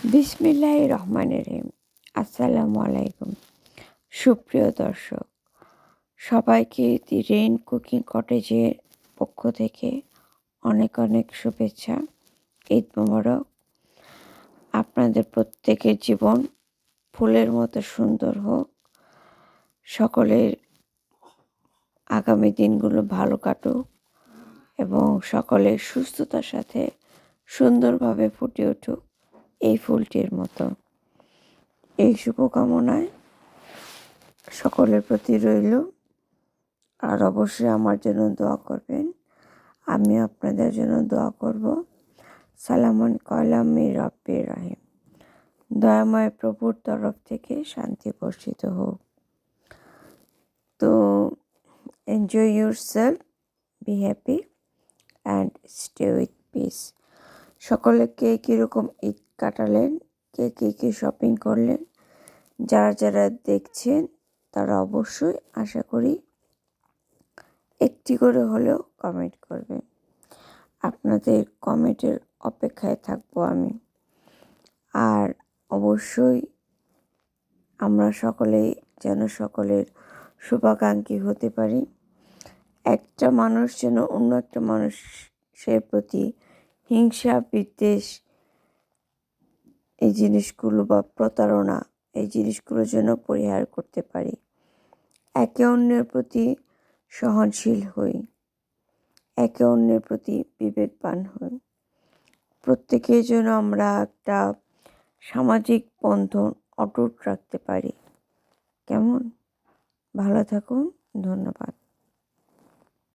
বিসমিল্লাহির রহমানির রহিম। আসসালামু আলাইকুম। সুপ্রিয় দর্শক, সবাইকে দি রেইন কুকিং কটেজের পক্ষ থেকে অনেক অনেক শুভেচ্ছা। ঈদ মোবারক। আপনাদের প্রত্যেকের জীবন ফুলের মতো সুন্দর হোক। সকলের আগামী দিনগুলো ভালো কাটুক এবং সকলের সুস্থতার সাথে সুন্দরভাবে ফুটে উঠুক এই ফুলটির মতো। এই শুভকামনায় সকলের প্রতি রইল। আর অবশ্যই আমার জন্য দোয়া করবেন, আমি আপনাদের জন্য দোয়া করব। সালামন কলামি রব্বির রহিম। দয়াময় প্রভুর তরফ থেকে শান্তি বর্ষিত হোক। তো enjoy yourself, be happy and stay with piece. সকলে কে কীরকম ঈদ কাটালেন, কে কী শপিং করলেন, যারা যারা দেখছেন তারা অবশ্যই আশা করি একটি করে হলেও কমেন্ট করবেন। আপনাদের কমেন্টের অপেক্ষায় থাকবো আমি। আর অবশ্যই আমরা সকলেই যেন সকলের শুভাকাঙ্ক্ষী হতে পারি। একটা মানুষ যেন অন্য একটা মানুষের প্রতি হিংসা, বিদ্বেষ, এই জিনিসগুলো বা প্রতারণা, এই জিনিসগুলো যেন পরিহার করতে পারি। একে অন্যের প্রতি সহনশীল হই, একে অন্যের প্রতি বিবেকবান হই। প্রত্যেকের জন্য আমরা একটা সামাজিক বন্ধন অটুট রাখতে পারি। কেমন? ভালো থাকুন। ধন্যবাদ।